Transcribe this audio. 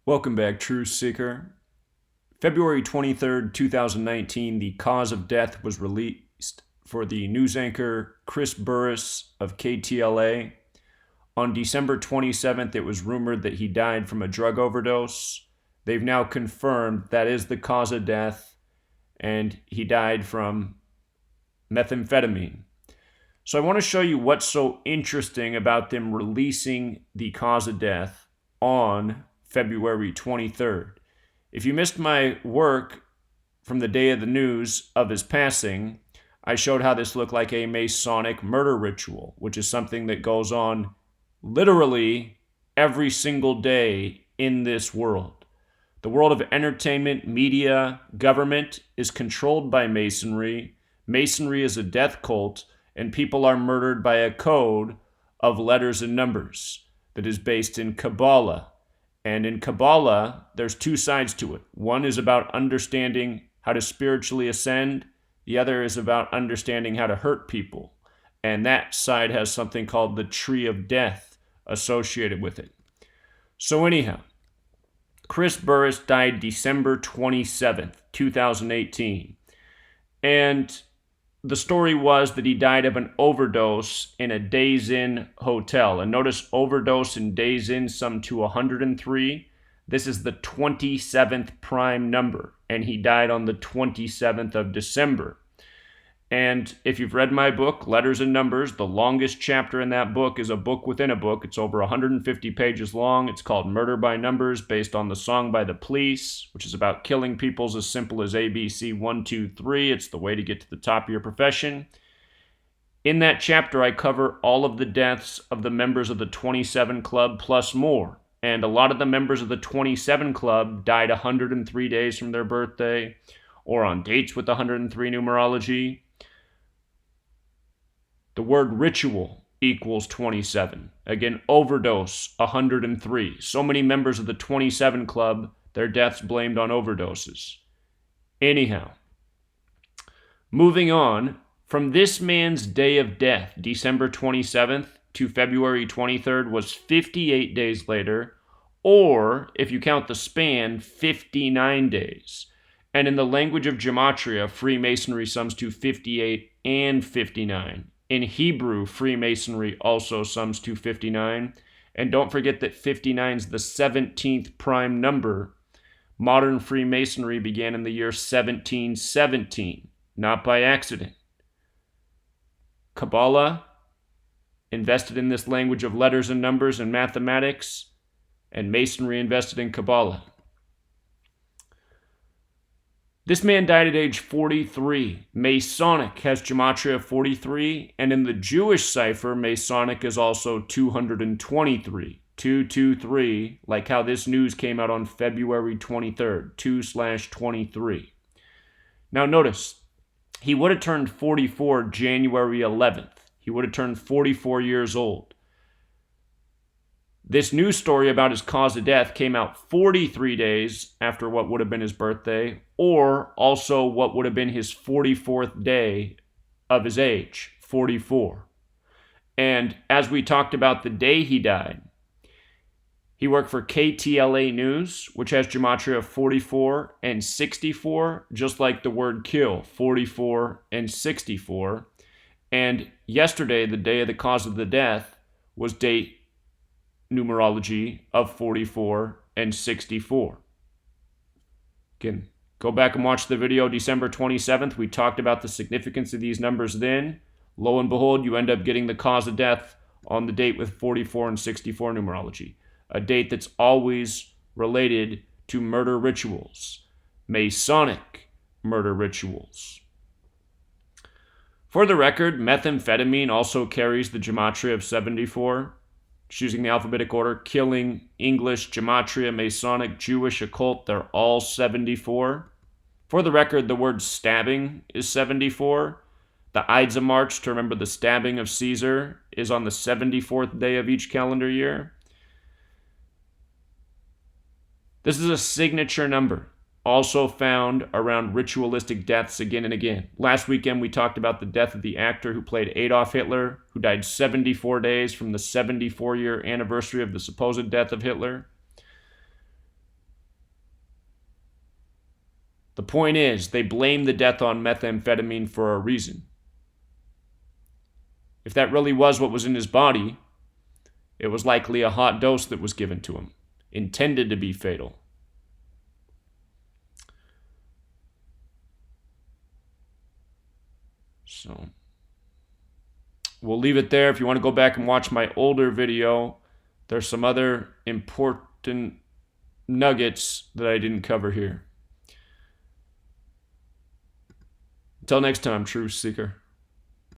Welcome back, Truth Seeker. February 23rd, 2019, the cause of death was released for the news anchor Chris Burrous of KTLA. On December 27th, it was rumored that he died from a drug overdose. They've now confirmed that is the cause of death, and he died from methamphetamine. So I want to show you what's so interesting about them releasing the cause of death on February 23rd. If you missed my work from the day of the news of his passing, I showed how this looked like a Masonic murder ritual, which is something that goes on literally every single day in this world. The world of entertainment, media, government is controlled by Masonry. Masonry is a death cult, and people are murdered by a code of letters and numbers that is based in Kabbalah. And in Kabbalah, there's two sides to it. One is about understanding how to spiritually ascend. The other is about understanding how to hurt people. And that side has something called the tree of death associated with it. So anyhow, Chris Burrous died December 27th, 2018. And the story was that he died of an overdose in a Days Inn hotel. And notice overdose in Days Inn sum to 103. This is the 27th prime number, and he died on the 27th of December. And if you've read my book, Letters and Numbers, the longest chapter in that book is a book within a book. It's over 150 pages long. It's called Murder by Numbers, based on the song by the Police, which is about killing people as simple as ABC 1, 2, 3. It's the way to get to the top of your profession. In that chapter, I cover all of the deaths of the members of the 27 Club plus more. And a lot of the members of the 27 Club died 103 days from their birthday or on dates with 103 numerology. The word ritual equals 27. Again, overdose, 103. So many members of the 27 Club, their deaths blamed on overdoses. Anyhow, moving on, from this man's day of death, December 27th, to February 23rd was 58 days later, or, if you count the span, 59 days. And in the language of Gematria, Freemasonry sums to 58 and 59. In Hebrew, Freemasonry also sums to 59. And don't forget that 59 is the 17th prime number. Modern Freemasonry began in the year 1717, not by accident. Kabbalah invested in this language of letters and numbers and mathematics, and Masonry invested in Kabbalah. This man died at age 43. Masonic has Gematria 43, and in the Jewish cipher, Masonic is also 223. 223, like how this news came out on February 23rd, 2/23. Now notice, he would have turned 44 January 11th. He would have turned 44 years old. This news story about his cause of death came out 43 days after what would have been his birthday, or also what would have been his 44th day of his age, 44. And as we talked about the day he died, he worked for KTLA News, which has Gematria 44 and 64, just like the word kill, 44 and 64. And yesterday, the day of the cause of the death, was date numerology of 44 and 64. Again, go back and watch the video December 27th. We talked about the significance of these numbers then. Lo and behold, you end up getting the cause of death on the date with 44 and 64 numerology. A date that's always related to murder rituals. Masonic murder rituals. For the record, methamphetamine also carries the Gematria of 74. Choosing the alphabetic order, killing, English, Gematria, Masonic, Jewish, occult, they're all 74. For the record, the word stabbing is 74. The Ides of March, to remember the stabbing of Caesar, is on the 74th day of each calendar year. This is a signature number, also found around ritualistic deaths again and again. Last weekend, we talked about the death of the actor who played Adolf Hitler, who died 74 days from the 74-year anniversary of the supposed death of Hitler. The point is, they blame the death on methamphetamine for a reason. If that really was what was in his body, it was likely a hot dose that was given to him, intended to be fatal. So, we'll leave it there. If you want to go back and watch my older video, there's some other important nuggets that I didn't cover here. Until next time, Truth Seeker.